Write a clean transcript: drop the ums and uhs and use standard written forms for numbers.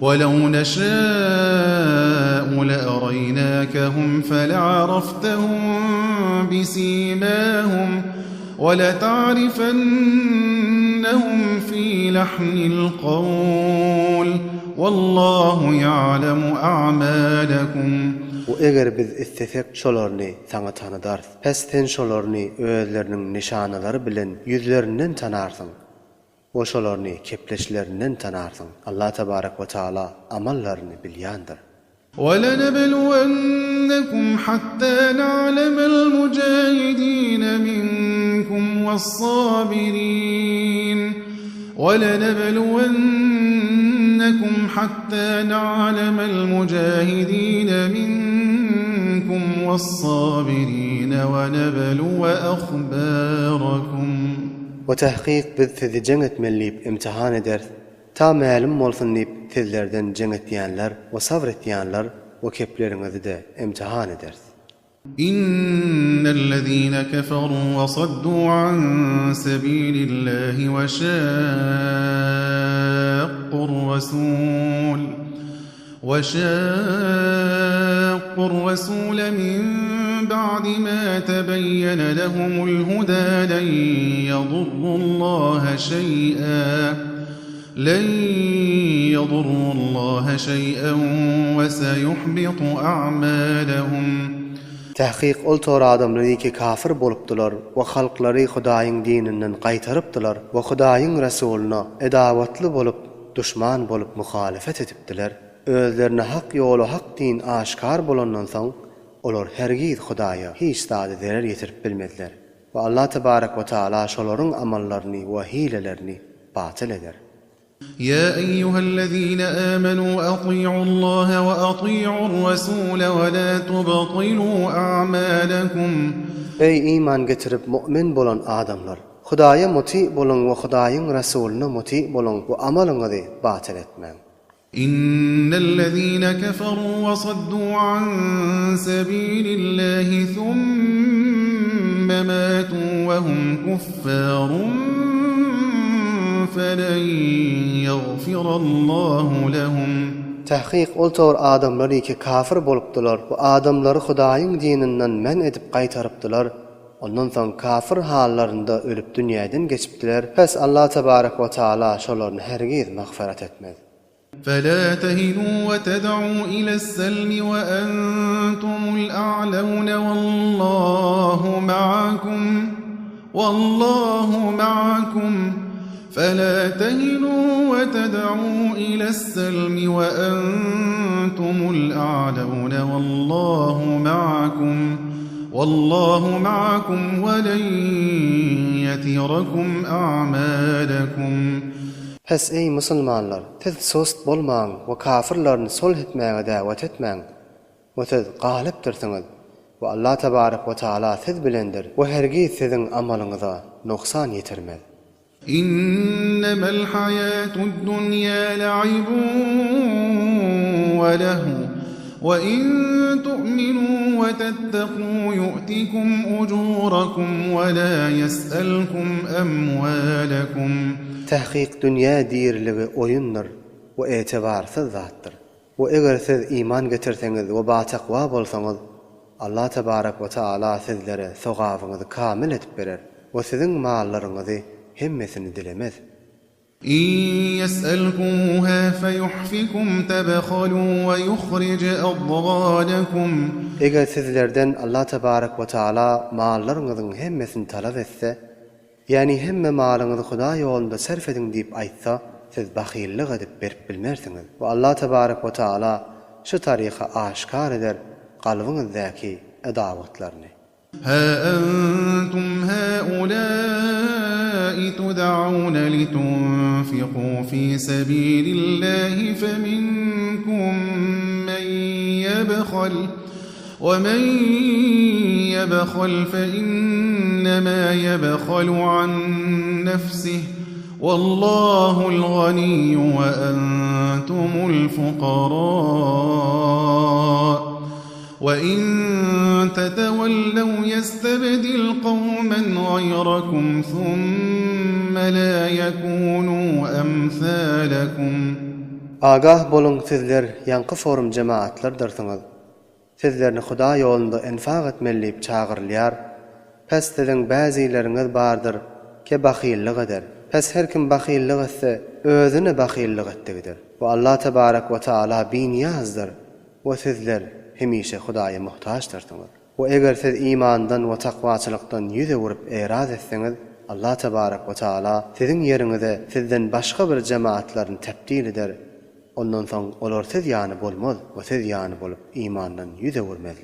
ولو نشاء لأريناكهم فلعرفتهم بسيماهم ولتعرفنهم في لحن القول والله يعلم أعمالكم. O eger biz istesek şolarny saňa tanadarys. Pes sen şolarny özleriniň nişanalary bilen yüzlerinden tanarsyň. O şolarny kepleşlerinden tanarsyň. Allah tebarek we taala amallaryny bilýändir. وَلَنَبْلُوَنَّكُمْ حَتَّى نَعْلَمَ الْمُجَاهِدِينَ مِنكُمْ وَالصَّابِرِينَ وَلَنَبْلُوَنَّكُمْ حَتَّى نَعْلَمَ الْمُجَاهِدِينَ مِنكُمْ وَالصَّابِرِينَ وَنَبْلُوَ أَخْبَارَكُمْ. وتحقيق biz sizi cengetmeliyip imtihan eder. Ta ma'lum bolsun diýip sizlerden cengetdiýänler we sabretdiýänler we kepleriňizi de imtihan eder. innellezîne keferû ve saddû an sebîlillâhi ve şâqqur rasûl min ba'di mâ tebeyyene lehumul hudâ len yadurrullâhe şey'an لن يضروا الله شيئا وسيحبط أعمالهم. Tahqiq ol tora adamlary ki kafir bolupdylar we halklary Hudaýyň dininden gaýtarypdylar we Hudaýyň rasulyna edawatly bolup düşman bolup muhalefet edipdiler. Özlerine hak ýolu hak din aşkar bolandan soň olar hergiz Hudaýa hiç sady zerer ýetirip bilmediler. We Allah tebarek we taala şolaryň amallaryny we hilelerini batyl eder. يا أيها الذين آمنوا أطيعوا الله وأطيعوا الرسول ولا تبطلوا أعمالكم. Ey iman getirip mu'min bolan adamlar, Hudaýa muti bolun we Hudaýyň rasulyna muti bolun we amalyňyzy batyl etmeň. إن الذين كفروا وصدوا عن سبيل الله ثم ماتوا وهم كفار فلن يغفر الله لهم. Tahqiq ol tor adamlary ki kafir bolupdylar we adamlary Hudaýyň dininden men edip gaýtarypdylar. Ondan soň kafir hallarynda ölüp dünýäden geçipdiler. Pes Allah tebarek we taala şolaryny hergiz magfiret etmez. فلا تهنوا وتدعوا إلى السلم وأنتم الأعلون والله معكم فلا تهنوا وتدعوا إلى السلم وأنتم الأعلون والله معكم ولن يتركم أعمالكم. Pes ey musulmanlar, siz sost bolmaň we kafirlaryny sulh etmäge däwet etmäň. We siz galip dursaňyz we Allah tebarek we taala siz bilendir we hergiz siziň amalyňyza noksan ýetirmez. إنما الحياة الدنيا لعب ولهو وإن تؤمنوا وتتقوا يؤتكم أجوركم ولا يسألكم أموالكم. Tahqiq dünýä diýerligi oýundyr we etibarsız zatdyr. We eger siz iman getirseňiz we bataqwa bolsaňyz, Allah tebarek we taala sizlere sogawyňyzy kamil etip berer we siziň mallaryňyzy hemmesini dilemez. إن يسألكموها فيحفكم تبخلوا ويخرج أضغانكم. Eger sizlerden Allah tebarek we taala mallaryňyzyň hemmesini talap etse, yani hemme malyňyzy Huda ýolunda sarf ediň diýip aýtsa, siz bahillik edip berip bilmersiňiz. We Allah tebarek we taala şu taryha aşkar eder galbyňyzdäki edawatlaryny. ها أنتم هؤلاء تدعون لتنفقوا في سبيل الله فمنكم من يبخل ومن يبخل فإنما يبخل عن نفسه والله الغني وأنتم الفقراء وإن تتولوا يستبدل قوما غيركم ثم لا يكونوا أمثالكم. Agah bolun sizler ýanky forum jemaatlardyrsňyz. Sizlerni Huda ýolunda enfaq etmeliyip çagyrylýar. Pes sizin bäzileriniz bardyr ki bahillik eder. Pes her kim bahillik etse özüne bahillik etdigidir. Ve Allah tebarek ve taala biniyazdır. Ve sizler hemişe Hudaýa muhtaçdyrsınız. Ve eger siz imandan ve takwaçylykdan ýüze vurup eraz etseniz, Allah tebarek ve taala sizin ýerinize sizden başga bir jemaatlaryny tebdil eder. Ondan soň olar siz ýany bolmaz we siz ýany bolup imandan ýüze vurmazlar.